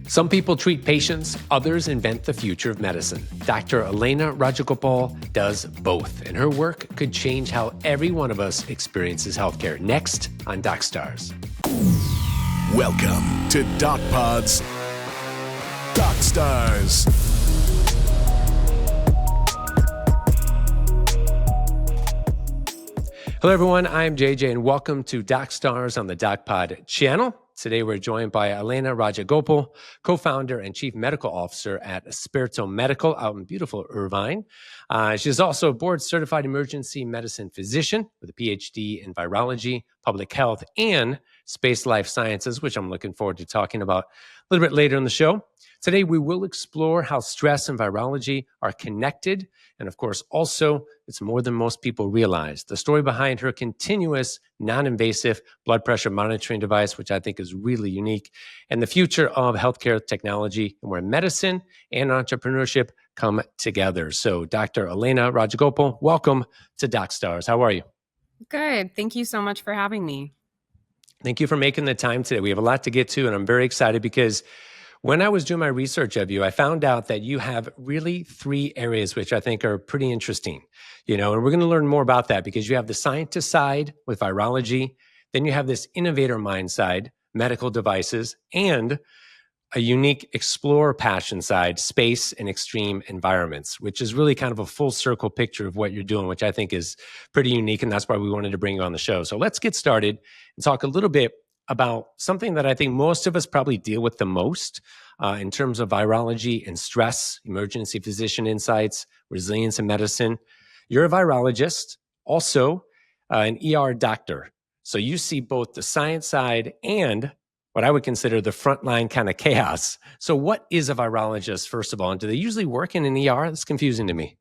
Some people treat patients, others invent the future of medicine. Dr. Alaina Rajagopal does both, and her work could change how every one of us experiences healthcare. Next on DocStars. Welcome to DocPod's DocStars. Hello, everyone. I'm JJ, and welcome to DocStars on the DocPod channel. Today, we're joined by Alaina Rajagopal, co-founder and chief medical officer at Esperto Medical out in beautiful Irvine. She's also a board-certified emergency medicine physician with a PhD in virology, public health, and space life sciences, which I'm looking forward to talking about a little bit later in the show. Today, we will explore how stress and virology are connected. And of course, also, it's more than most people realize. The story behind her continuous non-invasive blood pressure monitoring device, which I think is really unique, and the future of healthcare technology and where medicine and entrepreneurship come together. So Dr. Alaina Rajagopal, welcome to DocStars. How are you? Good. Thank you so much for having me. Thank you for making the time today. We have a lot to get to, and I'm very excited because when I was doing my research of you, I found out that you have really three areas which I think are pretty interesting, and we're going to learn more about that because you have the scientist side with virology, then you have this innovator mind side, medical devices, and a unique explorer passion side, space and extreme environments, which is really kind of a full circle picture of what you're doing, which I think is pretty unique. And that's why we wanted to bring you on the show. So let's get started and talk a little bit about something that I think most of us probably deal with the most in terms of virology and stress, emergency physician insights, resilience in medicine. You're a virologist, also an ER doctor. So you see both the science side and what I would consider the frontline kind of chaos. So what is a virologist, first of all? And do they usually work in an ER? That's confusing to me.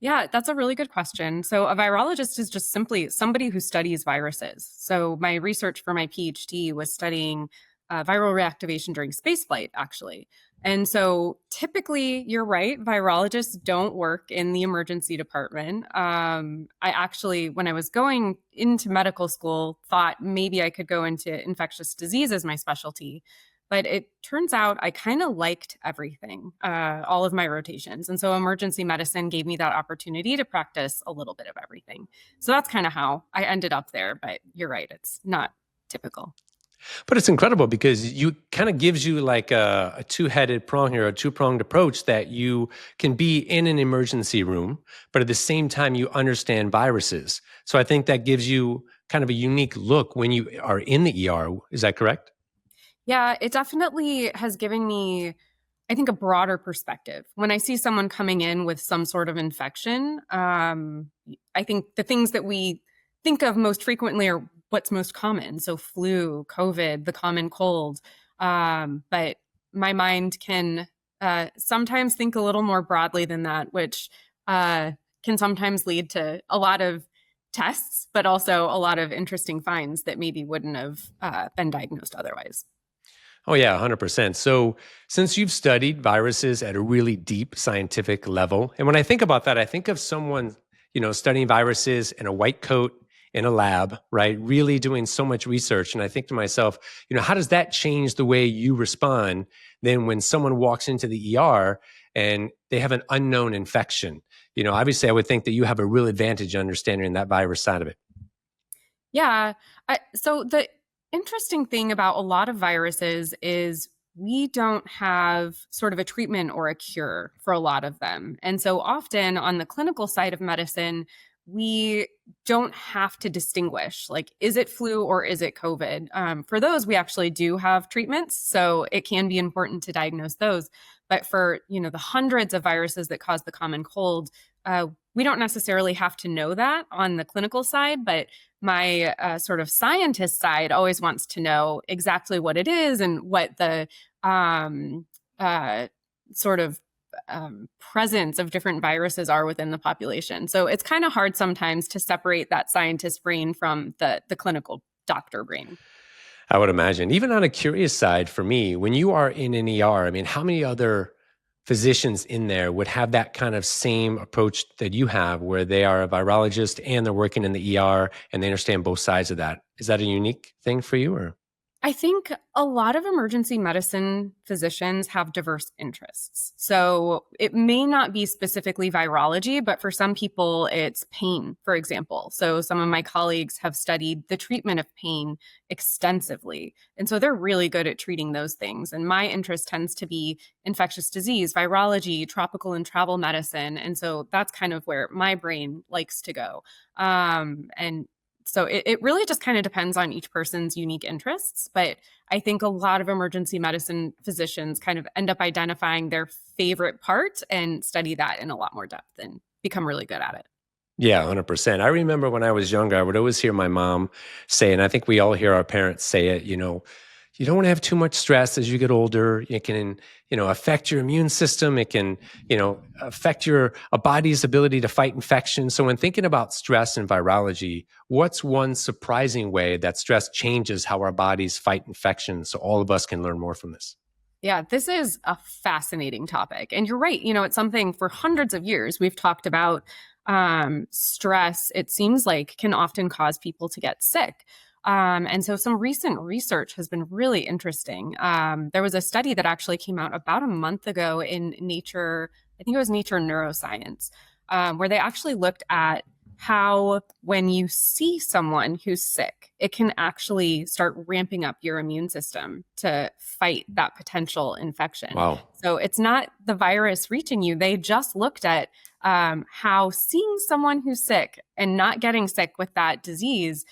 Yeah, that's a really good question. So a virologist is just simply somebody who studies viruses. So my research for my PhD was studying viral reactivation during spaceflight, actually. And so typically, you're right, virologists don't work in the emergency department. I actually, when I was going into medical school, thought maybe I could go into infectious disease as my specialty. But it turns out I kind of liked everything, all of my rotations. And so emergency medicine gave me that opportunity to practice a little bit of everything. So that's kind of how I ended up there. But you're right, it's not typical. But it's incredible because you kind of gives you like a two-headed prong here, a two-pronged approach that you can be in an emergency room, but at the same time you understand viruses. So I think that gives you kind of a unique look when you are in the ER. Is that correct? Yeah, it definitely has given me, I think, a broader perspective. When I see someone coming in with some sort of infection, I think the things that we think of most frequently are what's most common. So flu, COVID, the common cold. But my mind can sometimes think a little more broadly than that, which can sometimes lead to a lot of tests, but also a lot of interesting finds that maybe wouldn't have been diagnosed otherwise. Oh, yeah, 100%. So since you've studied viruses at a really deep scientific level, and when I think about that, I think of someone, studying viruses in a white coat in a lab, right? Really doing so much research. And I think to myself, how does that change the way you respond then when someone walks into the ER and they have an unknown infection? Obviously, I would think that you have a real advantage understanding that virus side of it. Yeah. So the interesting thing about a lot of viruses is we don't have sort of a treatment or a cure for a lot of them. And so often on the clinical side of medicine, we don't have to distinguish, like, is it flu or is it COVID? For those, we actually do have treatments. So it can be important to diagnose those. But for, the hundreds of viruses that cause the common cold, we don't necessarily have to know that on the clinical side, but my sort of scientist side always wants to know exactly what it is and what the sort of presence of different viruses are within the population. So it's kind of hard sometimes to separate that scientist brain from the clinical doctor brain. I would imagine. Even on a curious side for me, when you are in an ER, how many other physicians in there would have that kind of same approach that you have where they are a virologist and they're working in the ER and they understand both sides of that? Is that a unique thing for you or? I think a lot of emergency medicine physicians have diverse interests. So it may not be specifically virology, but for some people, it's pain, for example. So some of my colleagues have studied the treatment of pain extensively. And so they're really good at treating those things. And my interest tends to be infectious disease, virology, tropical and travel medicine. And so that's kind of where my brain likes to go. And so it really just kind of depends on each person's unique interests. But I think a lot of emergency medicine physicians kind of end up identifying their favorite part and study that in a lot more depth and become really good at it. Yeah, 100%. I remember when I was younger, I would always hear my mom say, and I think we all hear our parents say it, you don't want to have too much stress as you get older. It can, affect your immune system. It can, affect your a body's ability to fight infection. So when thinking about stress and virology, what's one surprising way that stress changes how our bodies fight infections so all of us can learn more from this? Yeah, this is a fascinating topic. And you're right. It's something for hundreds of years we've talked about. Stress, it seems like, can often cause people to get sick. And so some recent research has been really interesting. There was a study that actually came out about a month ago in Nature, I think it was Nature Neuroscience, where they actually looked at how when you see someone who's sick, it can actually start ramping up your immune system to fight that potential infection. Wow. So it's not the virus reaching you. They just looked at how seeing someone who's sick and not getting sick with that disease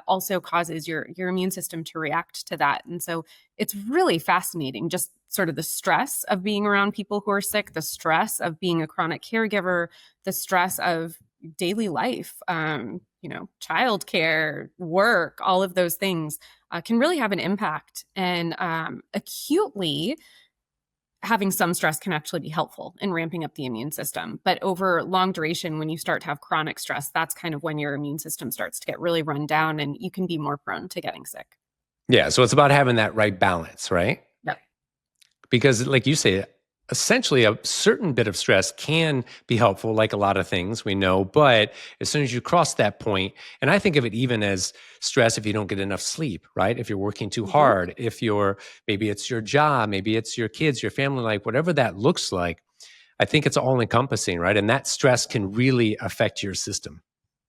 also causes your immune system to react to that. And so it's really fascinating, just sort of the stress of being around people who are sick, the stress of being a chronic caregiver, the stress of daily life, childcare, work, all of those things can really have an impact. And acutely, having some stress can actually be helpful in ramping up the immune system. But over long duration, when you start to have chronic stress, that's kind of when your immune system starts to get really run down and you can be more prone to getting sick. Yeah. So it's about having that right balance, right? Yep. Because, like you say, essentially a certain bit of stress can be helpful, like a lot of things we know. But as soon as you cross that point, and I think of it even as stress if you don't get enough sleep, right? If you're working too hard, if maybe it's your job, maybe it's your kids, your family life, whatever that looks like, I think it's all encompassing, right? And that stress can really affect your system.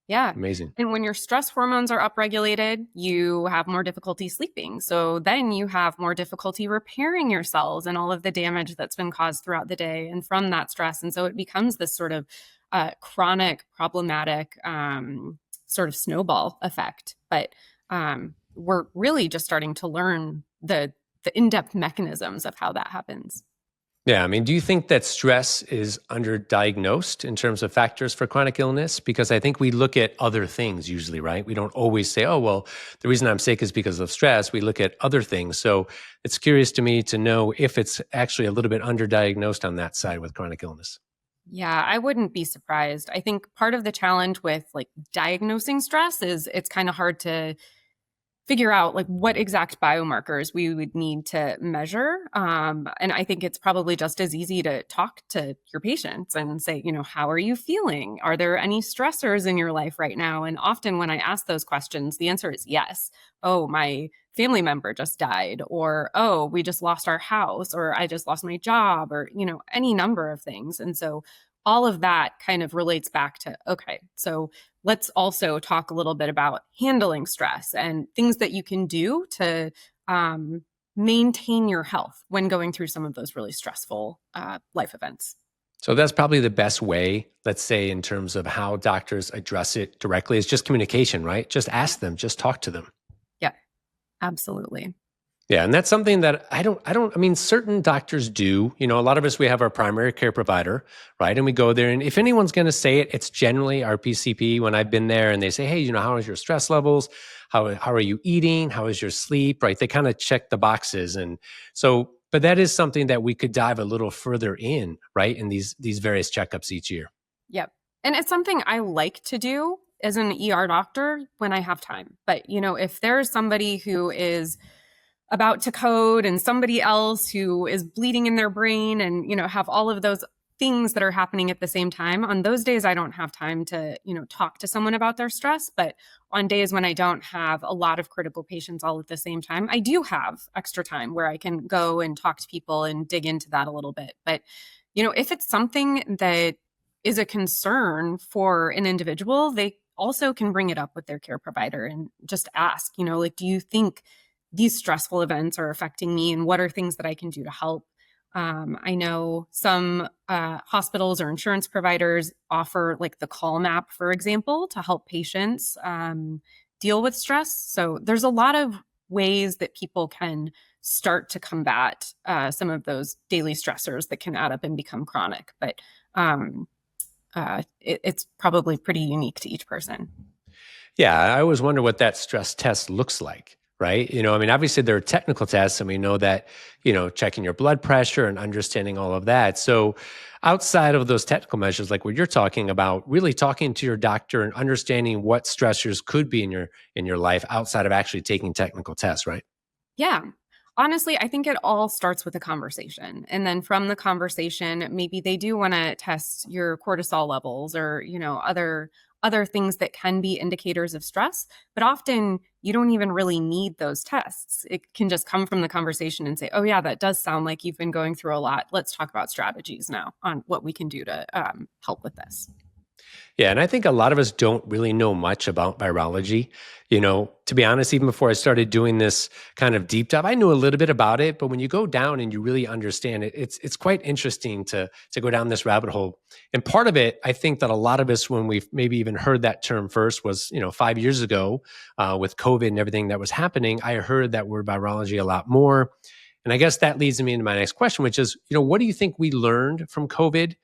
Yeah. Amazing. And when your stress hormones are upregulated, you have more difficulty sleeping. So then you have more difficulty repairing your cells and all of the damage that's been caused throughout the day and from that stress. And so it becomes this sort of chronic, problematic sort of snowball effect. But we're really just starting to learn the in-depth mechanisms of how that happens. Yeah. I mean, do you think that stress is underdiagnosed in terms of factors for chronic illness? Because I think we look at other things usually, right? We don't always say, oh, well, the reason I'm sick is because of stress. We look at other things. So it's curious to me to know if it's actually a little bit underdiagnosed on that side with chronic illness. Yeah, I wouldn't be surprised. I think part of the challenge with like diagnosing stress is it's kind of hard to figure out like what exact biomarkers we would need to measure. And I think it's probably just as easy to talk to your patients and say, how are you feeling? Are there any stressors in your life right now? And often when I ask those questions, the answer is yes. Oh, my family member just died, or, oh, we just lost our house, or I just lost my job, or, any number of things. And so all of that kind of relates back to, okay, so let's also talk a little bit about handling stress and things that you can do to maintain your health when going through some of those really stressful life events. So that's probably the best way, let's say, in terms of how doctors address it directly is just communication, right? Just ask them, just talk to them. Yeah, absolutely. Yeah, and that's something that I mean, certain doctors do. A lot of us, we have our primary care provider, right? And we go there, and if anyone's going to say it, it's generally our PCP when I've been there and they say, hey, how is your stress levels? How are you eating? How is your sleep? Right? They kind of check the boxes. And so, but that is something that we could dive a little further in, right? In these various checkups each year. Yep. And it's something I like to do as an ER doctor when I have time. But, if there's somebody who is about to code and somebody else who is bleeding in their brain and, have all of those things that are happening at the same time. On those days, I don't have time to, talk to someone about their stress. But on days when I don't have a lot of critical patients all at the same time, I do have extra time where I can go and talk to people and dig into that a little bit. But, if it's something that is a concern for an individual, they also can bring it up with their care provider and just ask, like, do you think these stressful events are affecting me, and what are things that I can do to help? I know some hospitals or insurance providers offer like the Calm app, for example, to help patients deal with stress. So there's a lot of ways that people can start to combat some of those daily stressors that can add up and become chronic. But it's probably pretty unique to each person. Yeah, I always wonder what that stress test looks like, right? I mean, obviously there are technical tests, and we know that, checking your blood pressure and understanding all of that. So outside of those technical measures, like what you're talking about, really talking to your doctor and understanding what stressors could be in your life outside of actually taking technical tests, right? Yeah. Honestly, I think it all starts with a conversation. And then from the conversation, maybe they do want to test your cortisol levels or, other things that can be indicators of stress. But often you don't even really need those tests. It can just come from the conversation and say, oh, yeah, that does sound like you've been going through a lot. Let's talk about strategies now on what we can do to help with this. Yeah, and I think a lot of us don't really know much about virology. To be honest, even before I started doing this kind of deep dive, I knew a little bit about it, but when you go down and you really understand it, it's quite interesting to go down this rabbit hole. And part of it, I think that a lot of us, when we've maybe even heard that term first, was 5 years ago with COVID and everything that was happening. I heard that word virology a lot more, and I guess that leads me into my next question, which is, what do you think we learned from COVID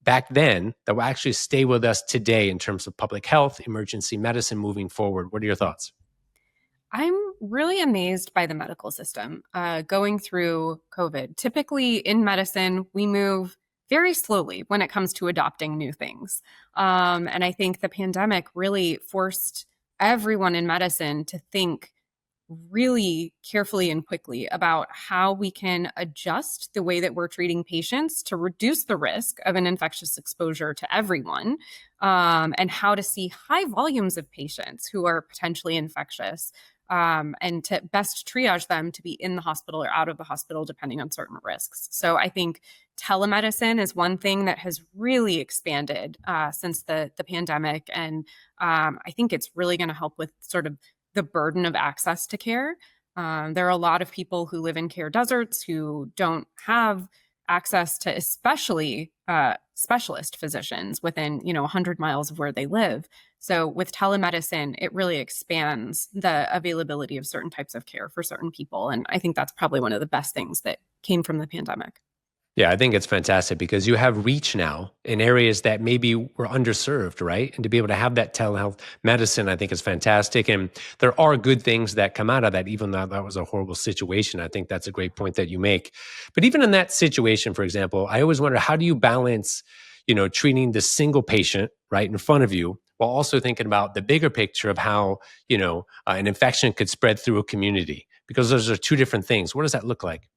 back then that will actually stay with us today in terms of public health, emergency medicine moving forward? What are your thoughts? I'm really amazed by the medical system going through COVID. Typically in medicine, we move very slowly when it comes to adopting new things. And I think the pandemic really forced everyone in medicine to think really carefully and quickly about how we can adjust the way that we're treating patients to reduce the risk of an infectious exposure to everyone, and how to see high volumes of patients who are potentially infectious, and to best triage them to be in the hospital or out of the hospital, depending on certain risks. So I think telemedicine is one thing that has really expanded since the pandemic. And I think it's really going to help with sort of the burden of access to care. There are a lot of people who live in care deserts who don't have access to especially specialist physicians within 100 miles of where they live. So with telemedicine, it really expands the availability of certain types of care for certain people. And I think that's probably one of the best things that came from the pandemic. Yeah, I think it's fantastic because you have reach now in areas that maybe were underserved, right? And to be able to have that telehealth medicine, I think is fantastic. And there are good things that come out of that, even though that was a horrible situation. I think that's a great point that you make. But even in that situation, for example, I always wonder, how do you balance, treating the single patient right in front of you while also thinking about the bigger picture of how, an infection could spread through a community? Because those are two different things. What does that look like?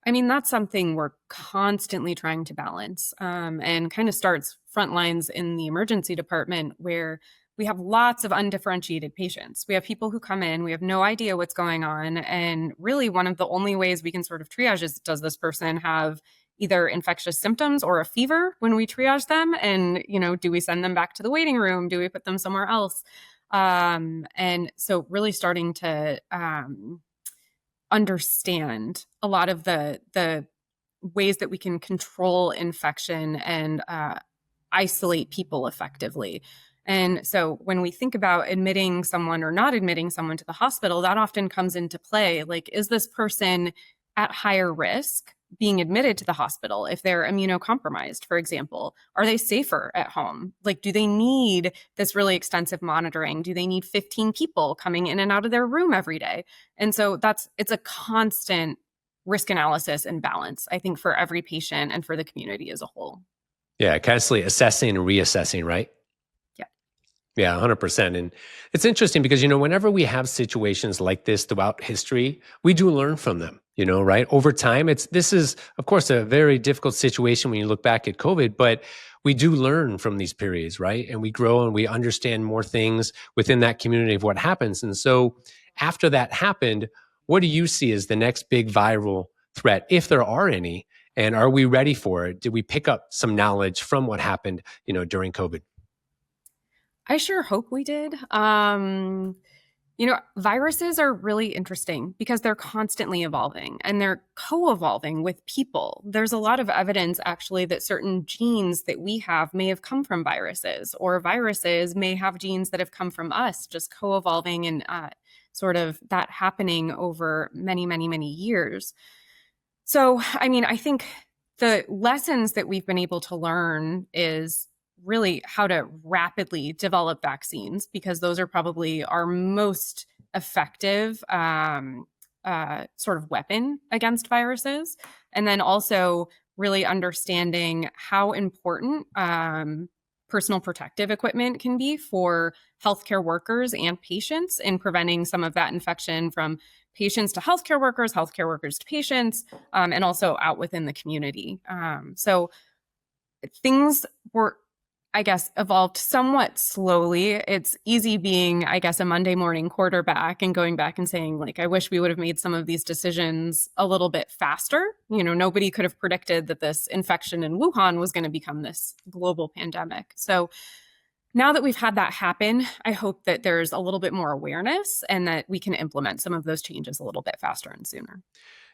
I mean, that's something we're constantly trying to balance, and kind of starts front lines in the emergency department where we have lots of undifferentiated patients. We have people who come in, we have no idea what's going on. And really, one of the only ways we can sort of triage is, does this person have either infectious symptoms or a fever when we triage them? And, do we send them back to the waiting room? Do we put them somewhere else? And so really starting to understand a lot of the ways that we can control infection and isolate people effectively. And so when we think about admitting someone or not admitting someone to the hospital, that often comes into play. Like, is this person at higher risk being admitted to the hospital if they're immunocompromised, for example? Are they safer at home? Like, do they need this really extensive monitoring? Do they need 15 people coming in and out of their room every day? And so it's a constant risk analysis and balance, I think, for every patient and for the community as a whole. Yeah, constantly assessing and reassessing, right? Yeah. Yeah, 100%. And it's interesting because, whenever we have situations like this throughout history, we do learn from them. Right? Over time, this is, of course, a very difficult situation when you look back at COVID, but we do learn from these periods, right? And we grow and we understand more things within that community of what happens. And so after that happened, what do you see as the next big viral threat, if there are any? And are we ready for it? Did we pick up some knowledge from what happened, during COVID? I sure hope we did. Viruses are really interesting because they're constantly evolving and they're co-evolving with people. There's a lot of evidence actually that certain genes that we have may have come from viruses, or viruses may have genes that have come from us, just co-evolving and sort of that happening over many, many, many years. So, I think the lessons that we've been able to learn is really how to rapidly develop vaccines, because those are probably our most effective sort of weapon against viruses. And then also really understanding how important personal protective equipment can be for healthcare workers and patients in preventing some of that infection from patients to healthcare workers to patients, and also out within the community. So things were, I guess, evolved somewhat slowly. It's easy being, I guess, a Monday morning quarterback and going back and saying, like, I wish we would have made some of these decisions a little bit faster. Nobody could have predicted that this infection in Wuhan was going to become this global pandemic. So now that we've had that happen, I hope that there's a little bit more awareness and that we can implement some of those changes a little bit faster and sooner.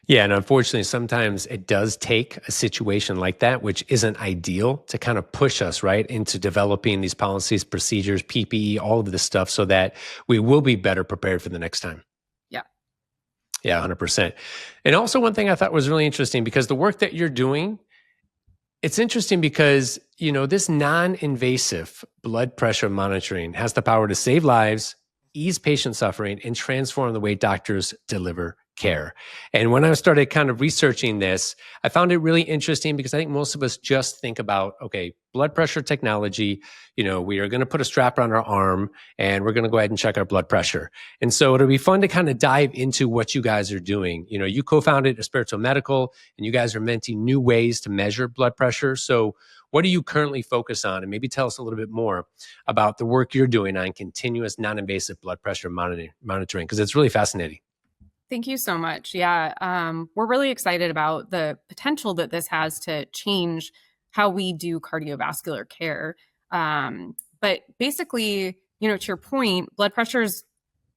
Yeah, and unfortunately, sometimes it does take a situation like that, which isn't ideal, to kind of push us right into developing these policies, procedures, PPE, all of this stuff, so that we will be better prepared for the next time. Yeah. Yeah, 100%. And also one thing I thought was really interesting, because the work that you're doing, it's interesting because, this non-invasive blood pressure monitoring has the power to save lives, ease patient suffering, and transform the way doctors deliver care. And when I started kind of researching this, I found it really interesting, because I think most of us just think about, okay, blood pressure technology, we are going to put a strap on our arm and we're going to go ahead and check our blood pressure. And so it'll be fun to kind of dive into what you guys are doing. You co-founded Esperto Medical, and you guys are inventing new ways to measure blood pressure. So what do you currently focus on? And maybe tell us a little bit more about the work you're doing on continuous non-invasive blood pressure monitoring, because it's really fascinating. Thank you so much. Yeah, we're really excited about the potential that this has to change how we do cardiovascular care. But basically, to your point, blood pressure's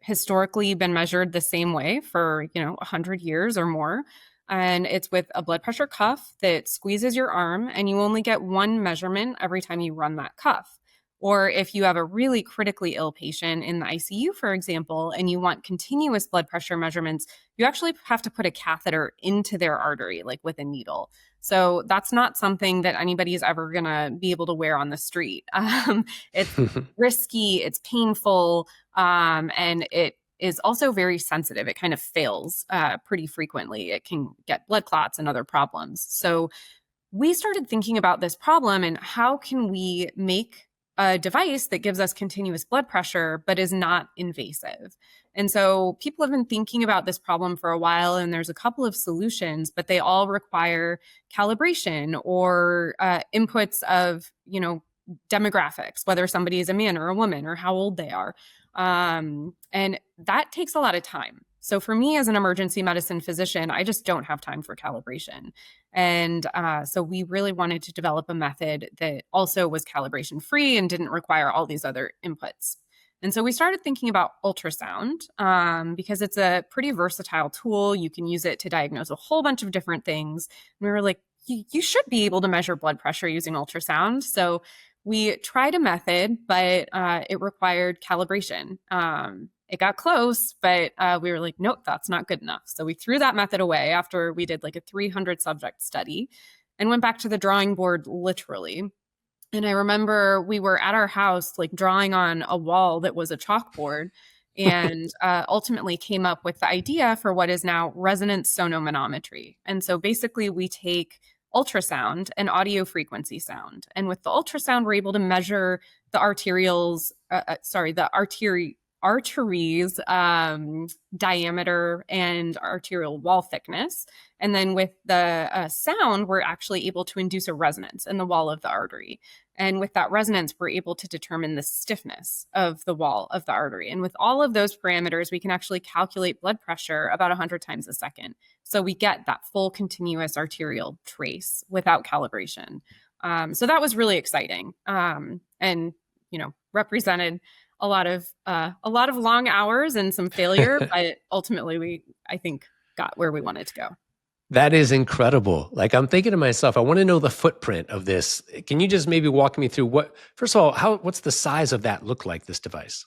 historically been measured the same way for, 100 years or more. And it's with a blood pressure cuff that squeezes your arm, and you only get one measurement every time you run that cuff. Or if you have a really critically ill patient in the ICU, for example, and you want continuous blood pressure measurements, you actually have to put a catheter into their artery, like with a needle. So that's not something that anybody's ever going to be able to wear on the street. It's risky, it's painful, and it is also very sensitive. It kind of fails pretty frequently. It can get blood clots and other problems. So we started thinking about this problem and how can we make a device that gives us continuous blood pressure, but is not invasive. And so people have been thinking about this problem for a while, and there's a couple of solutions, but they all require calibration or inputs of, demographics, whether somebody is a man or a woman or how old they are. And that takes a lot of time. So for me as an emergency medicine physician, I just don't have time for calibration. And so we really wanted to develop a method that also was calibration free and didn't require all these other inputs. And so we started thinking about ultrasound because it's a pretty versatile tool. You can use it to diagnose a whole bunch of different things. And we were like, you should be able to measure blood pressure using ultrasound. So we tried a method, but it required calibration. It got close, but we were like, nope, that's not good enough. So we threw that method away after we did like a 300 subject study and went back to the drawing board literally. And I remember we were at our house, like drawing on a wall that was a chalkboard, and ultimately came up with the idea for what is now resonance sonomanometry. And so basically we take ultrasound and audio frequency sound. And with the ultrasound, we're able to measure the arteries, diameter and arterial wall thickness. And then with the sound, we're actually able to induce a resonance in the wall of the artery. And with that resonance, we're able to determine the stiffness of the wall of the artery. And with all of those parameters, we can actually calculate blood pressure about 100 times a second. So we get that full continuous arterial trace without calibration. So that was really exciting, and represented a lot of long hours and some failure, but ultimately I think, got where we wanted to go. That is incredible. Like, I'm thinking to myself, I want to know the footprint of this. Can you just maybe walk me through first of all, what's the size of that look like, this device?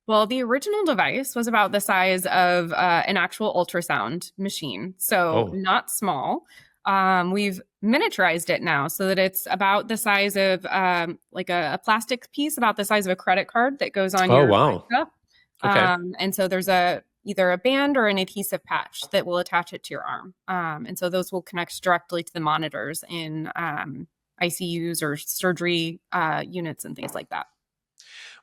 Well, the original device was about the size of an actual ultrasound machine, so not small. We've miniaturized it now so that it's about the size of like a plastic piece, about the size of a credit card that goes on your cup. Okay. And so there's either a band or an adhesive patch that will attach it to your arm. And so those will connect directly to the monitors in ICUs or surgery units and things like that.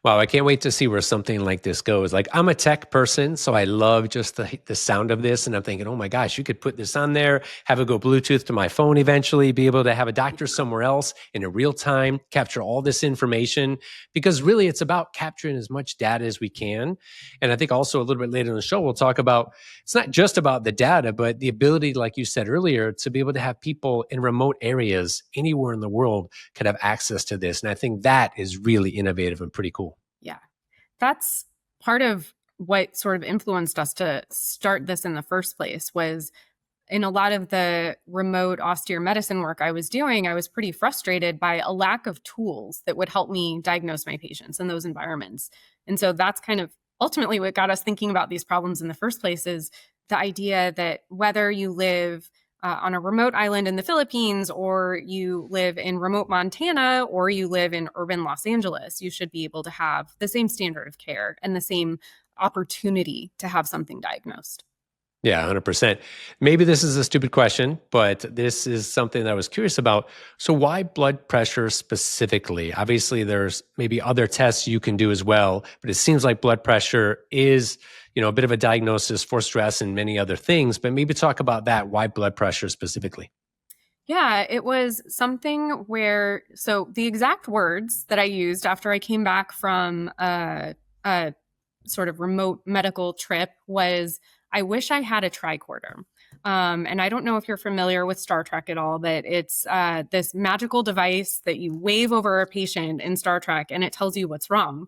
Wow, I can't wait to see where something like this goes. Like, I'm a tech person, so I love just the sound of this. And I'm thinking, oh my gosh, you could put this on there, have it go Bluetooth to my phone eventually, be able to have a doctor somewhere else in a real time, capture all this information. Because really, it's about capturing as much data as we can. And I think also a little bit later in the show, we'll talk about, it's not just about the data, but the ability, like you said earlier, to be able to have people in remote areas anywhere in the world could have access to this. And I think that is really innovative and pretty cool. Yeah, that's part of what sort of influenced us to start this in the first place. Was in a lot of the remote austere medicine work I was doing, I was pretty frustrated by a lack of tools that would help me diagnose my patients in those environments. And so that's kind of ultimately what got us thinking about these problems in the first place, is the idea that whether you live on a remote island in the Philippines, or you live in remote Montana, or you live in urban Los Angeles, you should be able to have the same standard of care and the same opportunity to have something diagnosed. Yeah, 100%. Maybe this is a stupid question, but this is something that I was curious about. So why blood pressure specifically? Obviously, there's maybe other tests you can do as well, but it seems like blood pressure is, a bit of a diagnosis for stress and many other things. But maybe talk about that. Why blood pressure specifically? Yeah, it was something where, so the exact words that I used after I came back from a sort of remote medical trip was, I wish I had a tricorder. And I don't know if you're familiar with Star Trek at all, but it's this magical device that you wave over a patient in Star Trek and it tells you what's wrong.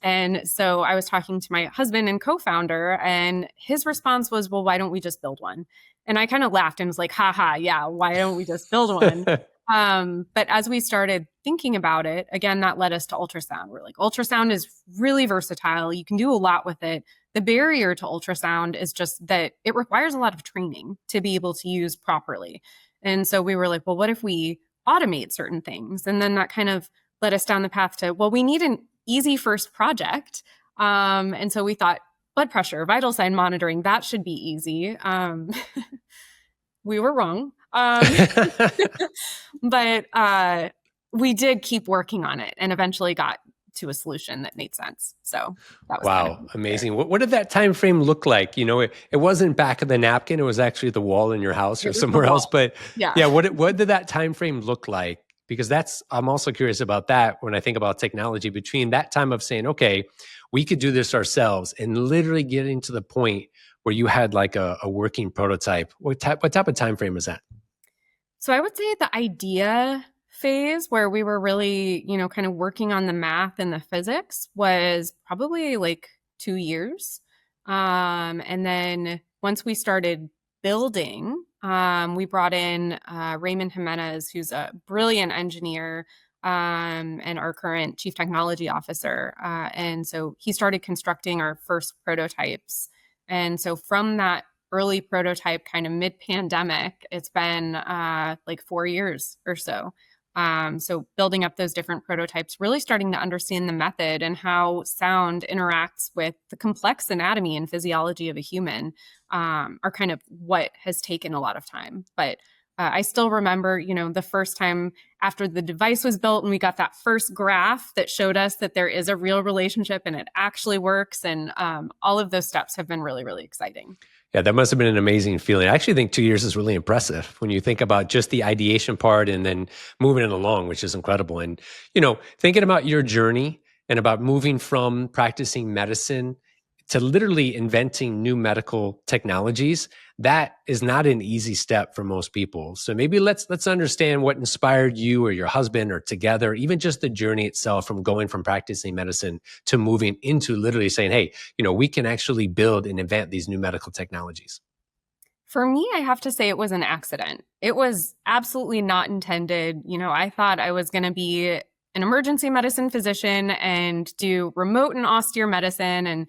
And so I was talking to my husband and co-founder, and his response was, well, why don't we just build one? And I kind of laughed and was like, haha, yeah, why don't we just build one? But as we started thinking about it, again, that led us to ultrasound. We're like, ultrasound is really versatile. You can do a lot with it. The barrier to ultrasound is just that it requires a lot of training to be able to use properly. And so we were like, well, what if we automate certain things? And then that kind of led us down the path to, well, we need an easy first project. And so we thought blood pressure, vital sign monitoring, that should be easy. We were wrong. But we did keep working on it and eventually got to a solution that made sense. So that was wow, amazing. What did that time frame look like? It wasn't back of the napkin. It was actually the wall in your house or somewhere else. But yeah, what did that time frame look like? Because I'm also curious about that when I think about technology, between that time of saying, okay, we could do this ourselves, and literally getting to the point where you had like a working prototype. What type of time frame was that? So I would say the idea phase, where we were really, kind of working on the math and the physics, was probably like 2 years. And then once we started building, we brought in Raymond Jimenez, who's a brilliant engineer and our current chief technology officer. And so he started constructing our first prototypes. And so from that early prototype, kind of mid-pandemic, it's been like 4 years or so. So building up those different prototypes, really starting to understand the method and how sound interacts with the complex anatomy and physiology of a human, are kind of what has taken a lot of time. But I still remember, the first time after the device was built and we got that first graph that showed us that there is a real relationship and it actually works. And all of those steps have been really, really exciting. Yeah, that must have been an amazing feeling. I actually think 2 years is really impressive when you think about just the ideation part and then moving it along, which is incredible. And, thinking about your journey and about moving from practicing medicine to literally inventing new medical technologies, that is not an easy step for most people. So maybe let's understand what inspired you or your husband or together, even just the journey itself from going from practicing medicine to moving into literally saying, hey, we can actually build and invent these new medical technologies. For me, I have to say it was an accident. It was absolutely not intended. I thought I was going to be an emergency medicine physician and do remote and austere medicine and,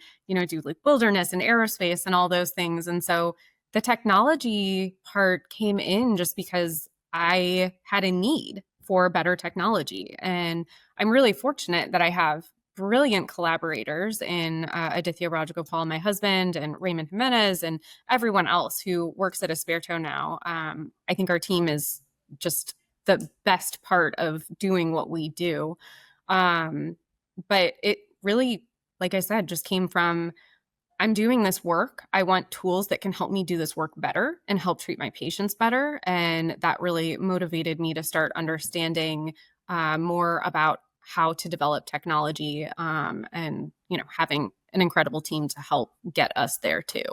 do like wilderness and aerospace and all those things. And so the technology part came in just because I had a need for better technology. And I'm really fortunate that I have brilliant collaborators in Aditya Rajagopal, my husband, and Raymond Jimenez, and everyone else who works at Esperto now. I think our team is just the best part of doing what we do. But it really, like I said, just came from I'm doing this work. I want tools that can help me do this work better and help treat my patients better. And that really motivated me to start understanding more about how to develop technology and, having an incredible team to help get us there too.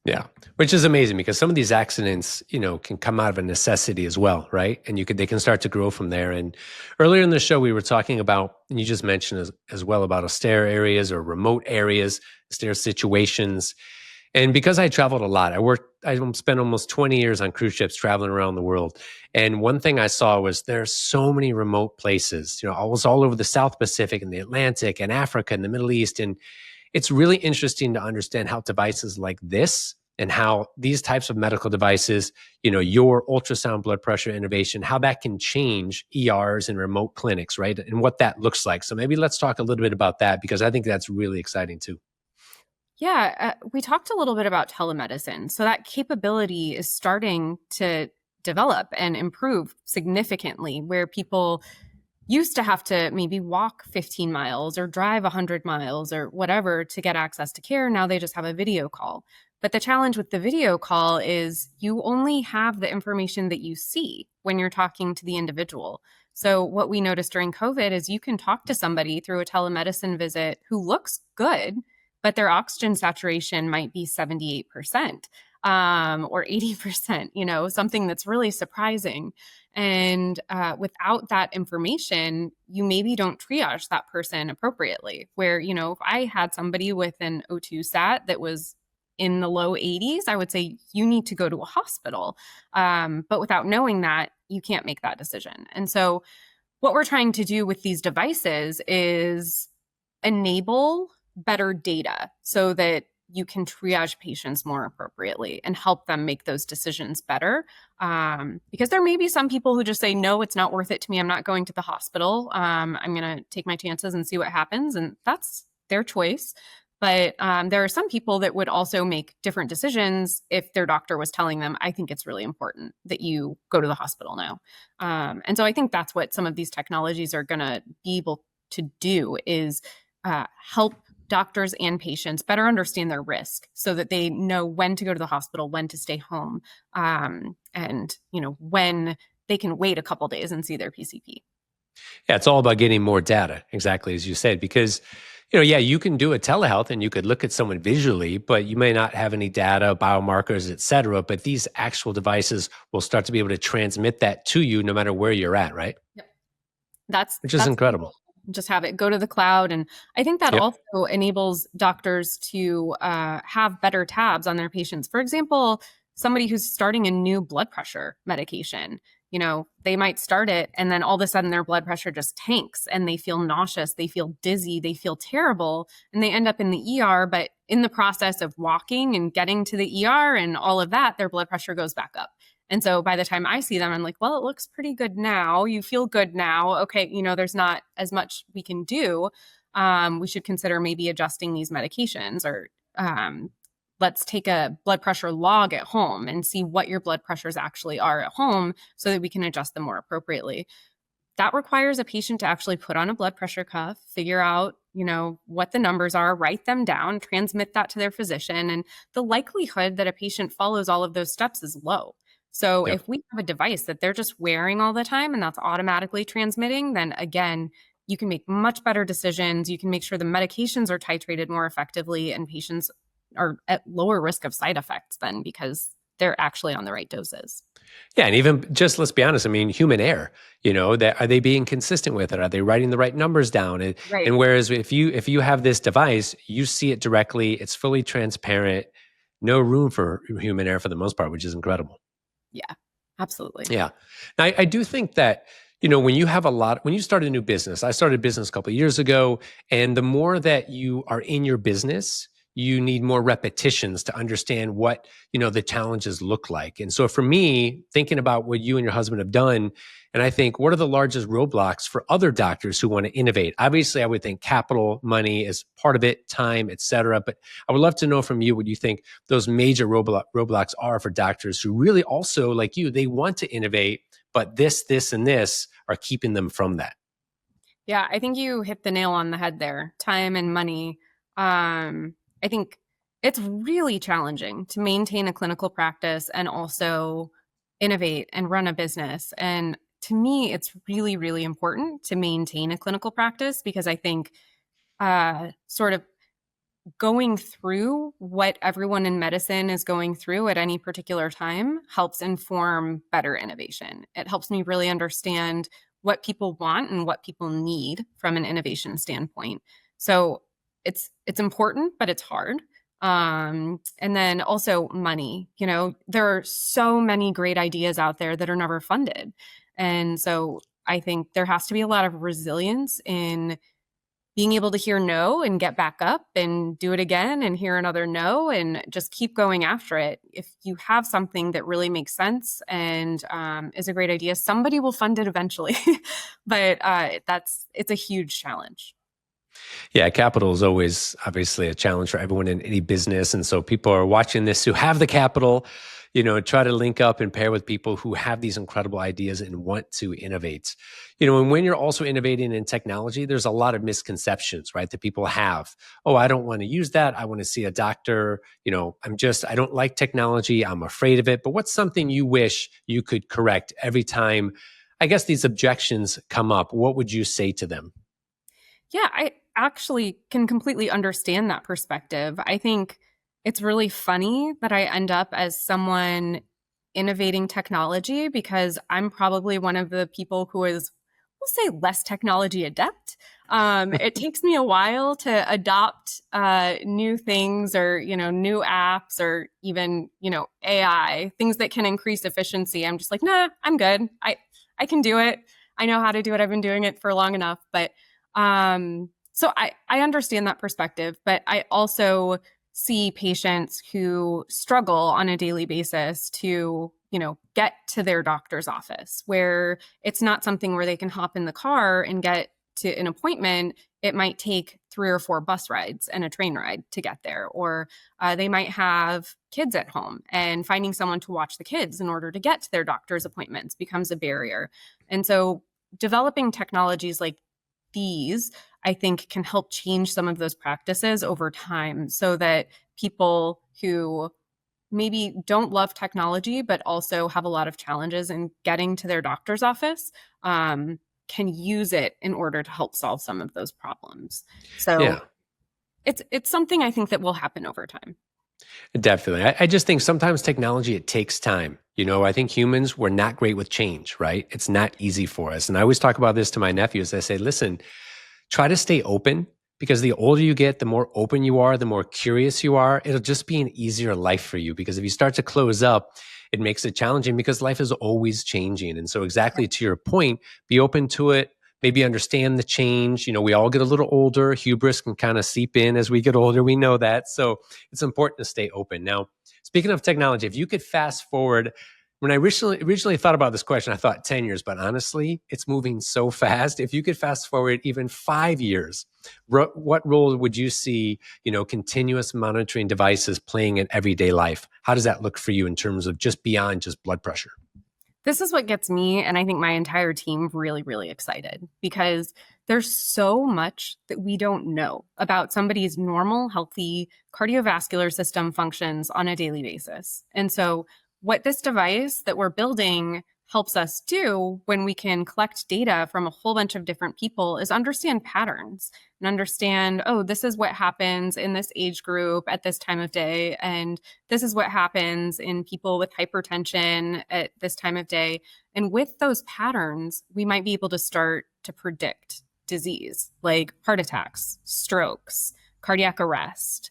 Yeah, which is amazing because some of these accidents, can come out of a necessity as well, right? And they can start to grow from there. And earlier in the show, we were talking about, and you just mentioned as well about austere areas or remote areas, austere situations. And because I traveled a lot, I spent almost 20 years on cruise ships traveling around the world. And one thing I saw was there are so many remote places. I was all over the South Pacific and the Atlantic and Africa and the Middle East. And it's really interesting to understand how devices like this and how these types of medical devices, your ultrasound blood pressure innovation, how that can change ERs and remote clinics, right? And what that looks like. So maybe let's talk a little bit about that because I think that's really exciting too. Yeah, we talked a little bit about telemedicine. So that capability is starting to develop and improve significantly where people used to have to maybe walk 15 miles or drive 100 miles or whatever to get access to care. Now they just have a video call. But the challenge with the video call is you only have the information that you see when you're talking to the individual. So what we noticed during COVID is you can talk to somebody through a telemedicine visit who looks good, but their oxygen saturation might be 78%. Or 80%, something that's really surprising. And without that information, you maybe don't triage that person appropriately. Where, if I had somebody with an O2 sat that was in the low 80s, I would say you need to go to a hospital. But without knowing that, you can't make that decision. And so what we're trying to do with these devices is enable better data so that you can triage patients more appropriately and help them make those decisions better. Because there may be some people who just say, no, it's not worth it to me. I'm not going to the hospital. I'm going to take my chances and see what happens. And that's their choice. But there are some people that would also make different decisions if their doctor was telling them, I think it's really important that you go to the hospital now. And so I think that's what some of these technologies are going to be able to do is help doctors and patients better understand their risk so that they know when to go to the hospital, when to stay home, and when they can wait a couple days and see their PCP. Yeah, it's all about getting more data, exactly as you said, because you can do a telehealth and you could look at someone visually, but you may not have any data, biomarkers, et cetera. But these actual devices will start to be able to transmit that to you no matter where you're at, right? Yep. Which is incredible. Just have it go to the cloud. And I think that also enables doctors to have better tabs on their patients. For example, somebody who's starting a new blood pressure medication, they might start it and then all of a sudden their blood pressure just tanks and they feel nauseous, they feel dizzy, they feel terrible, and they end up in the ER. But in the process of walking and getting to the ER and all of that, their blood pressure goes back up. And so by the time I see them, I'm like, well, it looks pretty good now. You feel good now. Okay, there's not as much we can do. We should consider maybe adjusting these medications or let's take a blood pressure log at home and see what your blood pressures actually are at home so that we can adjust them more appropriately. That requires a patient to actually put on a blood pressure cuff, figure out, what the numbers are, write them down, transmit that to their physician. And the likelihood that a patient follows all of those steps is low. So Yep. if we have a device that they're just wearing all the time and that's automatically transmitting, then again, you can make much better decisions. You can make sure the medications are titrated more effectively and patients are at lower risk of side effects then because they're actually on the right doses. Yeah, and even just let's be honest. I mean, human error. That are they being consistent with it? Are they writing the right numbers down? And Right. whereas if you have this device, you see it directly. It's fully transparent. No room for human error for the most part, which is incredible. Yeah, absolutely. Yeah. Now, I do think that, when you start a new business, I started a business a couple of years ago, and the more that you are in your business, you need more repetitions to understand what, the challenges look like. And so for me, thinking about what you and your husband have done, and I think, what are the largest roadblocks for other doctors who want to innovate? Obviously, I would think capital, money is part of it, time, et cetera. But I would love to know from you what you think those major roadblocks are for doctors who really also, like you, they want to innovate, but this, and this are keeping them from that. Yeah, I think you hit the nail on the head there. Time and money. I think it's really challenging to maintain a clinical practice and also innovate and run a business. And to me, it's really, really important to maintain a clinical practice because I think sort of going through what everyone in medicine is going through at any particular time helps inform better innovation. It helps me really understand what people want and what people need from an innovation standpoint. So it's important, but it's hard. And then also money. There are so many great ideas out there that are never funded. And so I think there has to be a lot of resilience in being able to hear no and get back up and do it again and hear another no and just keep going after it. If you have something that really makes sense and is a great idea, somebody will fund it eventually. But it's a huge challenge. Yeah, capital is always obviously a challenge for everyone in any business. And so people are watching this who have the capital, try to link up and pair with people who have these incredible ideas and want to innovate. And when you're also innovating in technology, there's a lot of misconceptions, right, that people have. Oh, I don't want to use that. I want to see a doctor. I don't like technology. I'm afraid of it. But what's something you wish you could correct every time, I guess, these objections come up? What would you say to them? Yeah, I actually can completely understand that perspective. I think it's really funny that I end up as someone innovating technology because I'm probably one of the people who is, we'll say, less technology adept. It takes me a while to adopt new things or, new apps or even, AI, things that can increase efficiency. I'm just like, nah, I'm good. I can do it. I know how to do it. I've been doing it for long enough. But so I understand that perspective, but I also see patients who struggle on a daily basis to, get to their doctor's office where it's not something where they can hop in the car and get to an appointment. It might take 3 or 4 bus rides and a train ride to get there. Or they might have kids at home and finding someone to watch the kids in order to get to their doctor's appointments becomes a barrier. And so developing technologies like these, I think, can help change some of those practices over time so that people who maybe don't love technology, but also have a lot of challenges in getting to their doctor's office, can use it in order to help solve some of those problems. Yeah. So it's something I think that will happen over time. Definitely. I just think sometimes technology, it takes time. I think humans, we're not great with change, right? It's not easy for us. And I always talk about this to my nephews. I say, listen, try to stay open because the older you get, the more open you are, the more curious you are. It'll just be an easier life for you because if you start to close up, it makes it challenging because life is always changing. And so exactly to your point, be open to it. Maybe understand the change. We all get a little older. Hubris can kind of seep in as we get older. We know that. So it's important to stay open. Now, speaking of technology, if you could fast forward When I originally thought about this question, I thought 10 years, but honestly, it's moving so fast. If you could fast forward even 5 years, what role would you see, continuous monitoring devices playing in everyday life? How does that look for you in terms of just beyond just blood pressure? This is what gets me and I think my entire team really, really excited because there's so much that we don't know about somebody's normal, healthy cardiovascular system functions on a daily basis. And so, what this device that we're building helps us do when we can collect data from a whole bunch of different people is understand patterns and understand, oh, this is what happens in this age group at this time of day. And this is what happens in people with hypertension at this time of day. And with those patterns, we might be able to start to predict disease like heart attacks, strokes, cardiac arrest,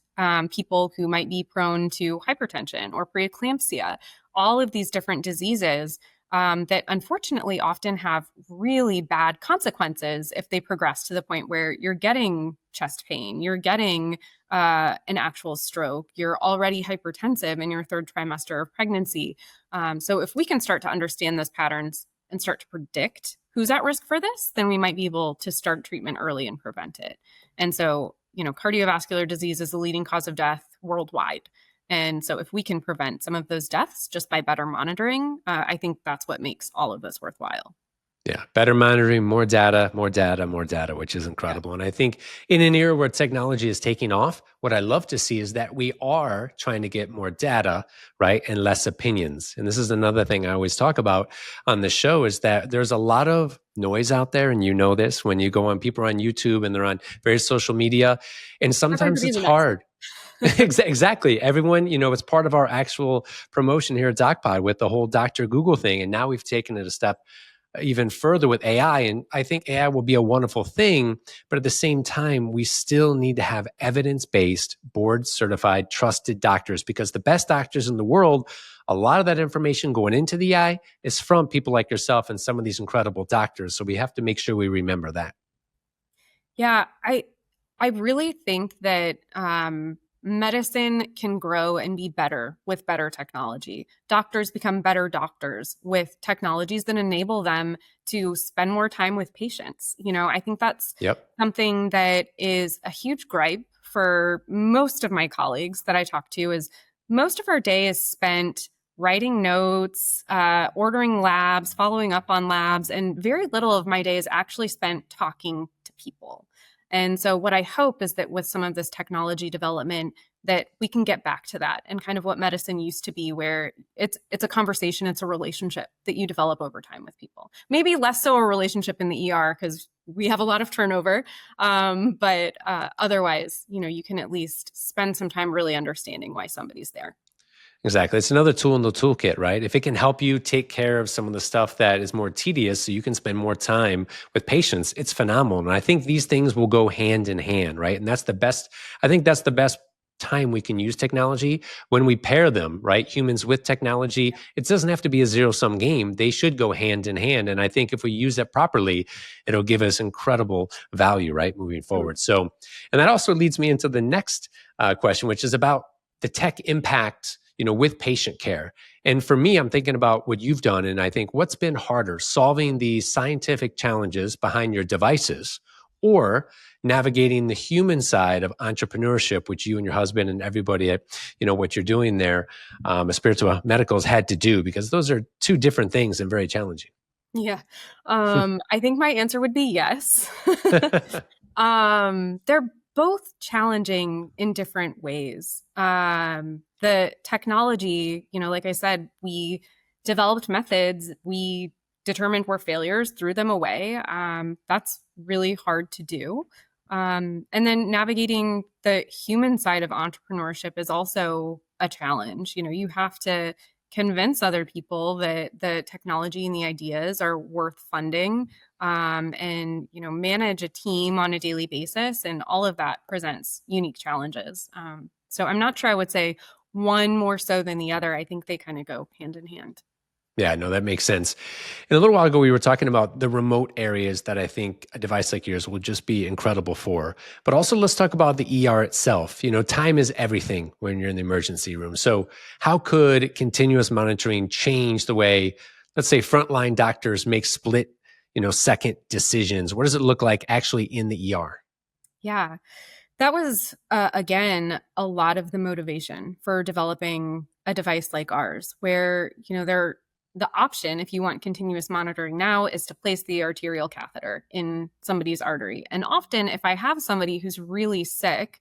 people who might be prone to hypertension or preeclampsia, all of these different diseases that unfortunately often have really bad consequences if they progress to the point where you're getting chest pain, you're getting an actual stroke, you're already hypertensive in your third trimester of pregnancy. So if we can start to understand those patterns and start to predict who's at risk for this, then we might be able to start treatment early and prevent it. And so, cardiovascular disease is the leading cause of death worldwide. And so if we can prevent some of those deaths just by better monitoring, I think that's what makes all of this worthwhile. Yeah, better monitoring, more data, more data, more data, which is Yeah. incredible. And I think in an era where technology is taking off, what I love to see is that we are trying to get more data, right, and less opinions. And this is another thing I always talk about on the show is that there's a lot of noise out there, and you know this when you go on, people are on YouTube and they're on various social media, and sometimes it's Everybody knows. hard. Exactly. Everyone, it's part of our actual promotion here at DocPod with the whole Dr. Google thing. And now we've taken it a step even further with AI. And I think AI will be a wonderful thing. But at the same time, we still need to have evidence based, board certified, trusted doctors because the best doctors in the world, a lot of that information going into the AI is from people like yourself and some of these incredible doctors. So we have to make sure we remember that. Yeah, I really think that medicine can grow and be better with better technology. Doctors become better doctors with technologies that enable them to spend more time with patients. I think that's Yep. something that is a huge gripe for most of my colleagues that I talk to is most of our day is spent writing notes, ordering labs, following up on labs, and very little of my day is actually spent talking to people. And so what I hope is that with some of this technology development that we can get back to that and kind of what medicine used to be where it's a conversation, it's a relationship that you develop over time with people. Maybe less so a relationship in the ER because we have a lot of turnover. But otherwise, you can at least spend some time really understanding why somebody's there. Exactly. It's another tool in the toolkit, right? If it can help you take care of some of the stuff that is more tedious so you can spend more time with patients, it's phenomenal. And I think these things will go hand in hand, right? And I think that's the best time we can use technology when we pair them, right? Humans with technology. It doesn't have to be a zero-sum game. They should go hand in hand. And I think if we use it properly, it'll give us incredible value, right? Moving forward. So, and that also leads me into the next question, which is about the tech impact with patient care. And for me, I'm thinking about what you've done. And I think what's been harder, solving the scientific challenges behind your devices or navigating the human side of entrepreneurship, which you and your husband and everybody at, what you're doing there, Esperto Medicals had to do, because those are two different things and very challenging. Yeah. I think my answer would be yes. They're both challenging in different ways. The technology, like I said, we developed methods, we determined were failures, threw them away. That's really hard to do. And then navigating the human side of entrepreneurship is also a challenge. You have to convince other people that the technology and the ideas are worth funding, and manage a team on a daily basis, and all of that presents unique challenges. So I'm not sure I would say one more so than the other. I think they kind of go hand in hand. Yeah, no, that makes sense. And a little while ago, we were talking about the remote areas that I think a device like yours will just be incredible for. But also, let's talk about the ER itself. Time is everything when you're in the emergency room. So, how could continuous monitoring change the way, let's say, frontline doctors make split, second decisions? What does it look like actually in the ER? Yeah. That was, again, a lot of the motivation for developing a device like ours, where, the option, if you want continuous monitoring now, is to place the arterial catheter in somebody's artery. And often, if I have somebody who's really sick,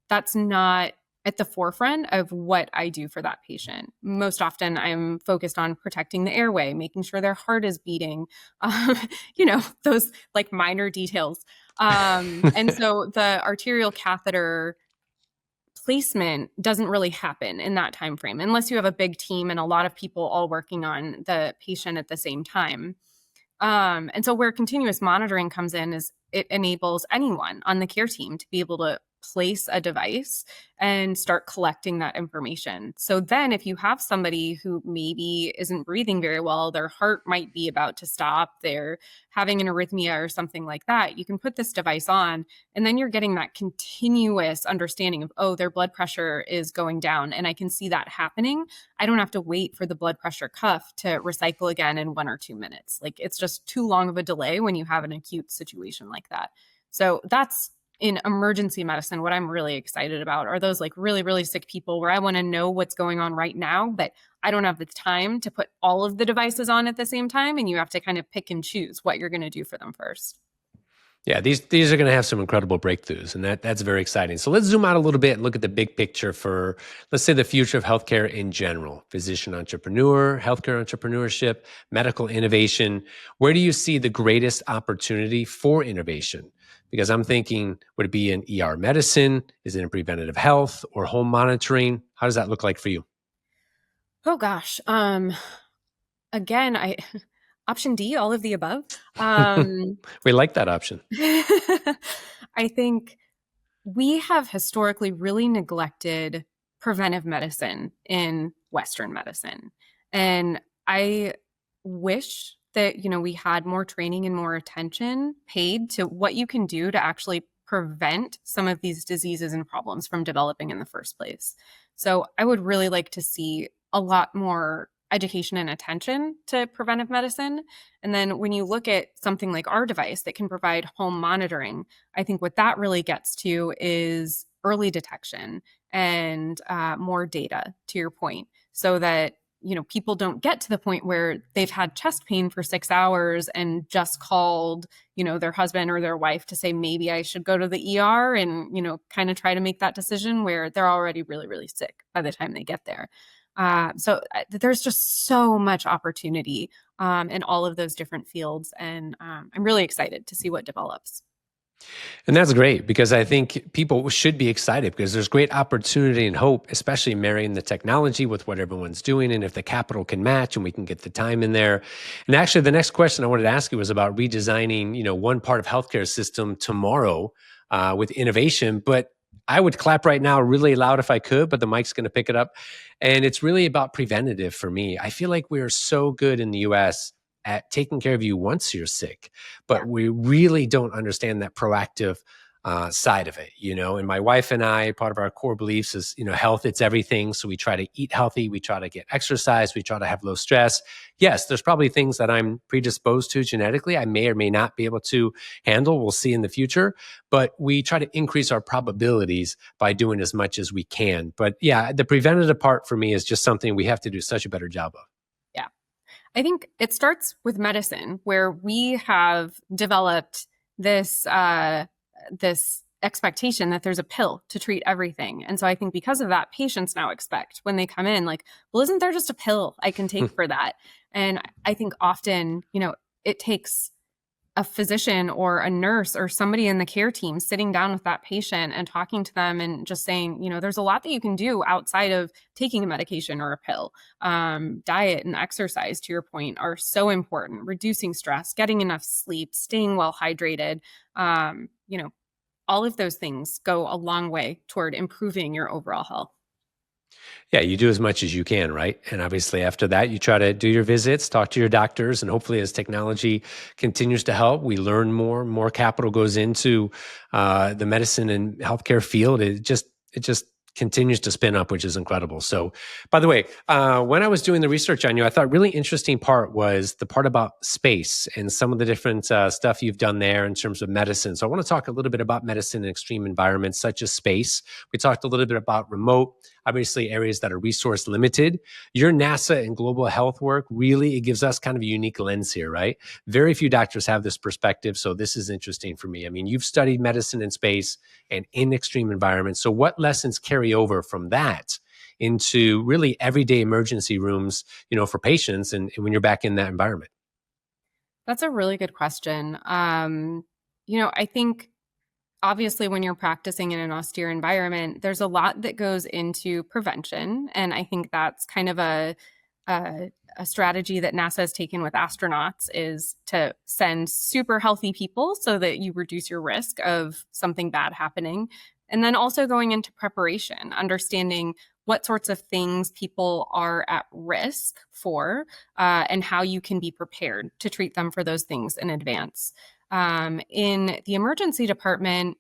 that's not at the forefront of what I do for that patient. Most often, I'm focused on protecting the airway, making sure their heart is beating, um, those like minor details. And so the arterial catheter placement doesn't really happen in that time frame unless you have a big team and a lot of people all working on the patient at the same time. And so where continuous monitoring comes in is it enables anyone on the care team to be able to place a device and start collecting that information. So then if you have somebody who maybe isn't breathing very well, their heart might be about to stop, they're having an arrhythmia or something like that, you can put this device on and then you're getting that continuous understanding of, oh, their blood pressure is going down and I can see that happening. I don't have to wait for the blood pressure cuff to recycle again in 1 or 2 minutes. Like it's just too long of a delay when you have an acute situation like that. So that's in emergency medicine. What I'm really excited about are those like really, really sick people where I want to know what's going on right now, but I don't have the time to put all of the devices on at the same time. And you have to kind of pick and choose what you're going to do for them first. Yeah, these are going to have some incredible breakthroughs, and that's very exciting. So let's zoom out a little bit and look at the big picture for, let's say, the future of healthcare in general: physician entrepreneur, healthcare entrepreneurship, medical innovation. Where do you see the greatest opportunity for innovation? Because I'm thinking, would it be in ER medicine? Is it in preventative health or home monitoring? How does that look like for you? Oh gosh. Again, I option D, all of the above. Um, We like that option. I think we have historically really neglected preventive medicine in Western medicine. And I wish that, we had more training and more attention paid to what you can do to actually prevent some of these diseases and problems from developing in the first place. So I would really like to see a lot more education and attention to preventive medicine. And then when you look at something like our device that can provide home monitoring, I think what that really gets to is early detection and more data, to your point, so that people don't get to the point where they've had chest pain for 6 hours and just called their husband or their wife to say maybe I should go to the ER and kind of try to make that decision where they're already really, really sick by the time they get there. So there's just so much opportunity in all of those different fields, and I'm really excited to see what develops. And that's great because I think people should be excited because there's great opportunity and hope, especially marrying the technology with what everyone's doing. And if the capital can match and we can get the time in there. And actually, the next question I wanted to ask you was about redesigning, one part of healthcare system tomorrow with innovation. But I would clap right now really loud if I could, but the mic's going to pick it up. And it's really about preventative for me. I feel like we are so good in the US at taking care of you once you're sick, Yeah. but we really don't understand that proactive side of it, And my wife and I, part of our core beliefs is, health, it's everything. So we try to eat healthy, we try to get exercise, we try to have low stress. Yes, there's probably things that I'm predisposed to genetically, I may or may not be able to handle. We'll see in the future, but we try to increase our probabilities by doing as much as we can. But yeah, the preventative part for me is just something we have to do such a better job of. Yeah. I think it starts with medicine, where we have developed this expectation that there's a pill to treat everything. And so I think because of that, patients now expect when they come in, like, well, isn't there just a pill I can take for that? And I think often, it takes a physician or a nurse or somebody in the care team sitting down with that patient and talking to them and just saying, there's a lot that you can do outside of taking a medication or a pill. Diet and exercise, to your point, are so important. Reducing stress, getting enough sleep, staying well hydrated, all of those things go a long way toward improving your overall health. Yeah, you do as much as you can, right? And obviously, after that, you try to do your visits, talk to your doctors, and hopefully, as technology continues to help, we learn more capital goes into the medicine and healthcare field. It just continues to spin up, which is incredible. So, by the way, when I was doing the research on you, I thought really interesting part was the part about space and some of the different stuff you've done there in terms of medicine. So, I want to talk a little bit about medicine in extreme environments such as space. We talked a little bit about remote, obviously areas that are resource limited. Your NASA and global health work really, it gives us kind of a unique lens here, right? Very few doctors have this perspective, so this is interesting for me. I mean, you've studied medicine in space and in extreme environments. So what lessons carry over from that into really everyday emergency rooms, for patients and when you're back in that environment? That's a really good question. I think obviously when you're practicing in an austere environment, there's a lot that goes into prevention. And I think that's kind of a, a strategy that NASA has taken with astronauts is to send super healthy people so that you reduce your risk of something bad happening. And then also going into preparation, understanding what sorts of things people are at risk for, and how you can be prepared to treat them for those things in advance. In the emergency department,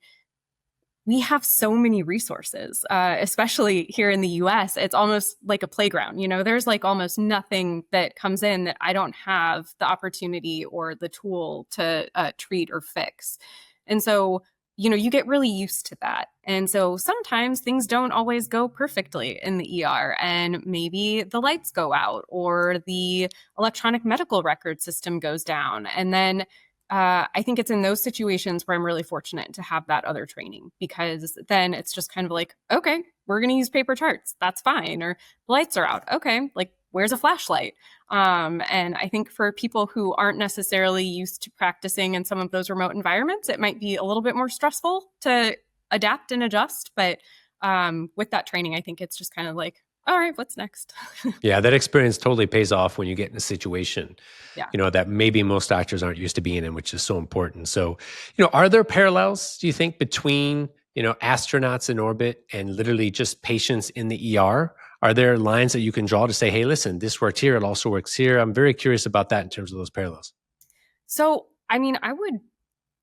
we have so many resources, especially here in the US. It's almost like a playground. There's like almost nothing that comes in that I don't have the opportunity or the tool to treat or fix. And so, you get really used to that. And so sometimes things don't always go perfectly in the ER, and maybe the lights go out or the electronic medical record system goes down. And then I think it's in those situations where I'm really fortunate to have that other training, because then it's just kind of like, okay, we're going to use paper charts. That's fine. Or the lights are out. Okay, like where's a flashlight? And I think for people who aren't necessarily used to practicing in some of those remote environments, it might be a little bit more stressful to adapt and adjust. But with that training, I think it's just kind of like, all right, what's next? Yeah, that experience totally pays off when you get in a situation, Yeah. that maybe most doctors aren't used to being in, which is so important. So, are there parallels, do you think, between, astronauts in orbit and literally just patients in the ER? Are there lines that you can draw to say, hey, listen, this worked here, it also works here? I'm very curious about that in terms of those parallels. So, I mean, I would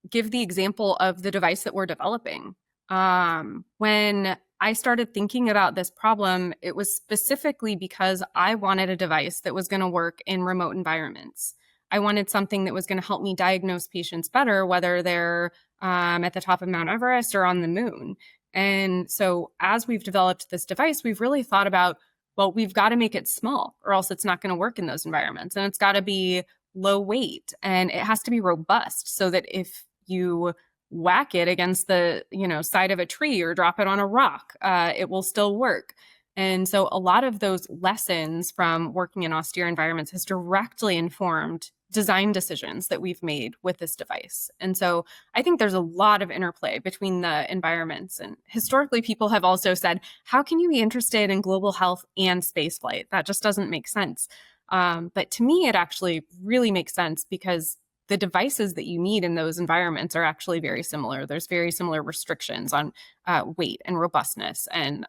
give the example of the device that we're developing. When I started thinking about this problem, it was specifically because I wanted a device that was going to work in remote environments. I wanted something that was going to help me diagnose patients better, whether they're at the top of Mount Everest or on the moon. And so, as we've developed this device, we've really thought about, well, we've got to make it small, or else it's not going to work in those environments. And it's got to be low weight, and it has to be robust so that if you whack it against the side of a tree or drop it on a rock, it will still work. And so a lot of those lessons from working in austere environments has directly informed design decisions that we've made with this device. And so I think there's a lot of interplay between the environments. And historically, people have also said, how can you be interested in global health and spaceflight? That just doesn't make sense. But to me, it actually really makes sense, because the devices that you need in those environments are actually very similar. There's very similar restrictions on weight and robustness, and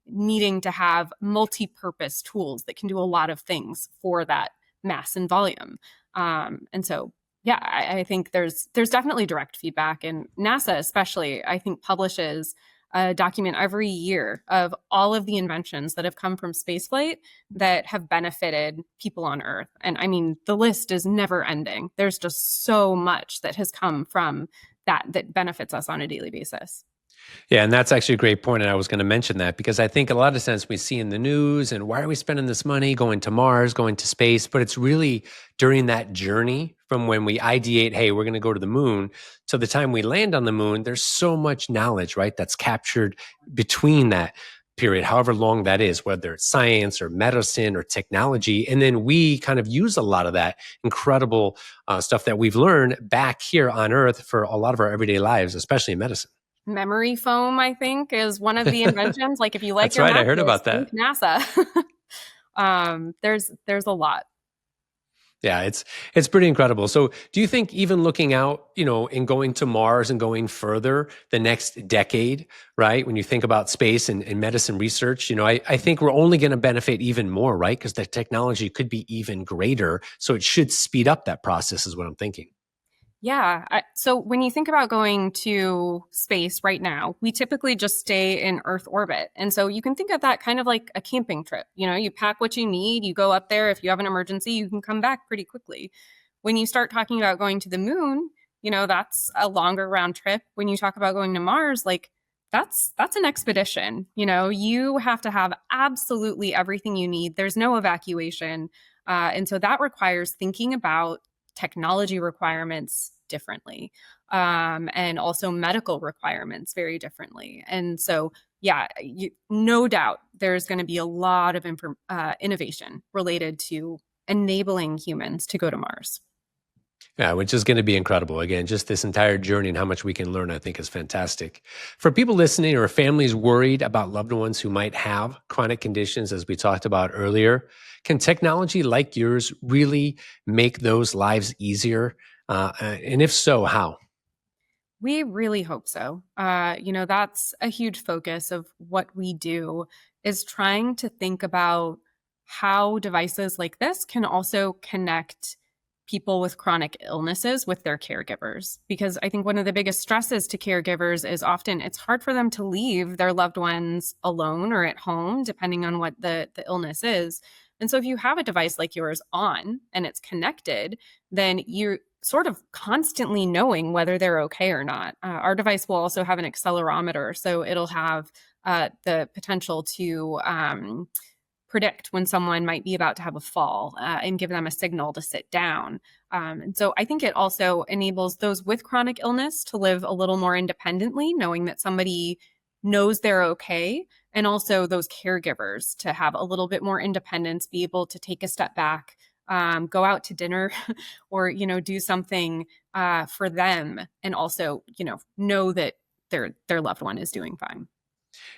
needing to have multi-purpose tools that can do a lot of things for that mass and volume. And so, yeah, I think there's definitely direct feedback, and NASA especially, I think, publishes a document every year of all of the inventions that have come from spaceflight that have benefited people on Earth. And I mean, the list is never ending. There's just so much that has come from that benefits us on a daily basis. Yeah, and that's actually a great point. And I was going to mention that because I think a lot of times we see in the news, and why are we spending this money going to Mars, going to space? But it's really during that journey from when we ideate, hey, we're going to go to the moon, to the time we land on the moon, there's so much knowledge, right, that's captured between that period, however long that is, whether it's science or medicine or technology. And then we kind of use a lot of that incredible stuff that we've learned back here on Earth for a lot of our everyday lives, especially in medicine. Memory foam, I think, is one of the inventions. Like if you like That's your right. I heard mattress, about that. think NASA. There's a lot. Yeah, it's pretty incredible. So, do you think even looking out, and going to Mars and going further the next decade, right? When you think about space and medicine research, I think we're only going to benefit even more, right? Because the technology could be even greater. So it should speed up that process, is what I'm thinking. Yeah. So when you think about going to space right now, we typically just stay in Earth orbit. And so you can think of that kind of like a camping trip. You pack what you need, you go up there. If you have an emergency, you can come back pretty quickly. When you start talking about going to the moon, that's a longer round trip. When you talk about going to Mars, like that's an expedition. You have to have absolutely everything you need. There's no evacuation. And so that requires thinking about technology requirements differently, and also medical requirements very differently. And so, yeah, no doubt there's going to be a lot of innovation related to enabling humans to go to Mars. Yeah, which is going to be incredible. Again, just this entire journey and how much we can learn, I think is fantastic. For people listening or families worried about loved ones who might have chronic conditions, as we talked about earlier, can technology like yours really make those lives easier? And if so, how? We really hope so. That's a huge focus of what we do is trying to think about how devices like this can also connect people with chronic illnesses with their caregivers. Because I think one of the biggest stresses to caregivers is often it's hard for them to leave their loved ones alone or at home, depending on what the illness is. And so if you have a device like yours on and it's connected, then you're sort of constantly knowing whether they're okay or not. Our device will also have an accelerometer, so it'll have the potential to predict when someone might be about to have a fall, and give them a signal to sit down. And so I think it also enables those with chronic illness to live a little more independently, knowing that somebody knows they're okay, and also those caregivers to have a little bit more independence, be able to take a step back, go out to dinner, or do something for them, and also know that their loved one is doing fine.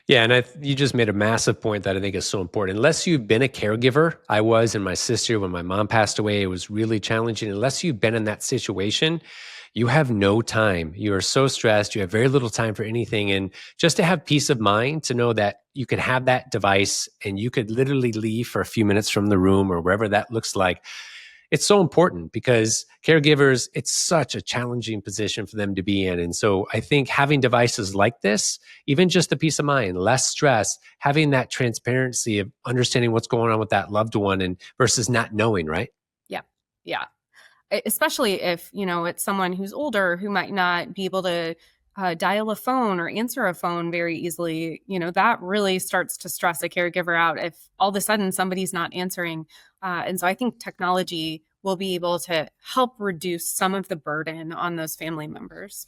Yeah, and you just made a massive point that I think is so important. Unless you've been a caregiver, I was, and my sister, when my mom passed away, it was really challenging. Unless you've been in that situation, you have no time. You are so stressed. You have very little time for anything. And just to have peace of mind to know that you could have that device and you could literally leave for a few minutes from the room or wherever that looks like, it's so important because caregivers, it's such a challenging position for them to be in. And so I think having devices like this, even just the peace of mind, less stress, having that transparency of understanding what's going on with that loved one and versus not knowing, right? Yeah. Yeah. Especially if, it's someone who's older who might not be able to dial a phone or answer a phone very easily, that really starts to stress a caregiver out if all of a sudden somebody's not answering. And so I think technology will be able to help reduce some of the burden on those family members.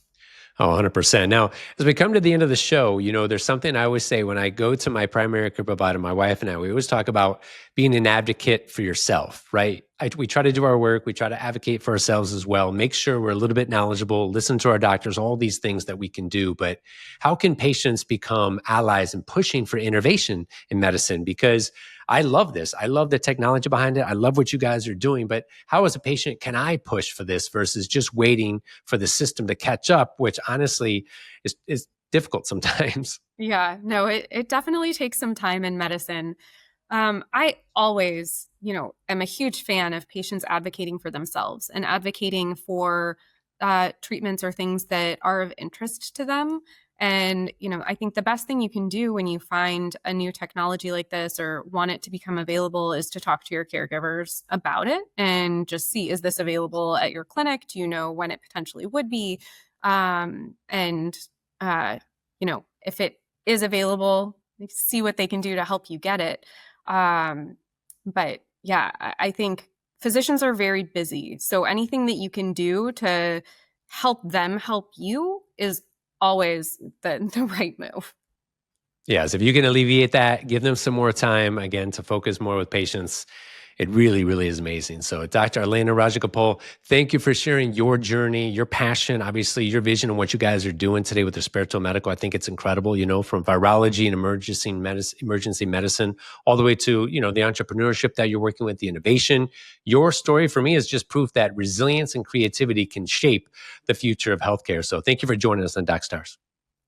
Oh, 100%. Now, as we come to the end of the show, there's something I always say when I go to my primary care provider, my wife and I, we always talk about being an advocate for yourself, right? We try to do our work. We try to advocate for ourselves as well, make sure we're a little bit knowledgeable, listen to our doctors, all these things that we can do. But how can patients become allies in pushing for innovation in medicine? Because I love this. I love the technology behind it. I love what you guys are doing. But how, as a patient, can I push for this versus just waiting for the system to catch up, which honestly is difficult sometimes? Yeah, no, it definitely takes some time in medicine. I always, am a huge fan of patients advocating for themselves and advocating for treatments or things that are of interest to them. And, I think the best thing you can do when you find a new technology like this or want it to become available is to talk to your caregivers about it and just see, is this available at your clinic? Do you know when it potentially would be? And, if it is available, see what they can do to help you get it. But yeah, I think physicians are very busy. So anything that you can do to help them help you is always the right move. Yes, if you can alleviate that, give them some more time again to focus more with patients. It really, really is amazing. So, Dr. Alaina Rajagopal, thank you for sharing your journey, your passion, obviously your vision and what you guys are doing today with Esperto Medical. I think it's incredible, from virology and emergency medicine, all the way to, the entrepreneurship that you're working with, the innovation. Your story for me is just proof that resilience and creativity can shape the future of healthcare. So thank you for joining us on DocStars.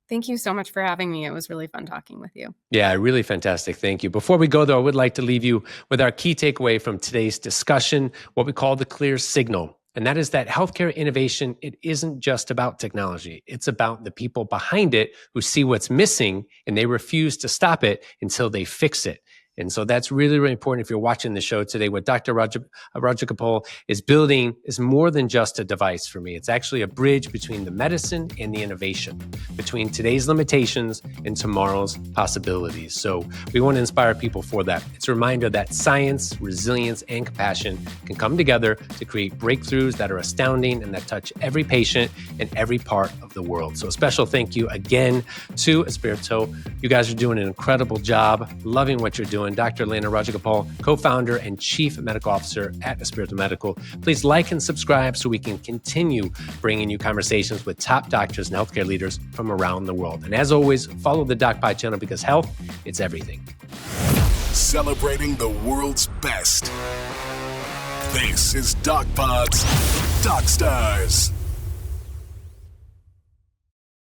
Thank you so much for having me. It was really fun talking with you. Yeah, really fantastic. Thank you. Before we go, though, I would like to leave you with our key takeaway from today's discussion, what we call the clear signal. And that is that healthcare innovation, it isn't just about technology. It's about the people behind it who see what's missing and they refuse to stop it until they fix it. And so that's really, really important. If you're watching the show today, what Dr. Rajagopal is building is more than just a device for me. It's actually a bridge between the medicine and the innovation, between today's limitations and tomorrow's possibilities. So we want to inspire people for that. It's a reminder that science, resilience, and compassion can come together to create breakthroughs that are astounding and that touch every patient in every part of the world. So a special thank you again to Esperto. You guys are doing an incredible job. Loving what you're doing. Dr. Alaina Rajagopal, co-founder and chief medical officer at Esperto Medical. Please like and subscribe so we can continue bringing you conversations with top doctors and healthcare leaders from around the world. And as always, follow the DocPod channel because health, it's everything. Celebrating the world's best. This is DocPod's DocStars.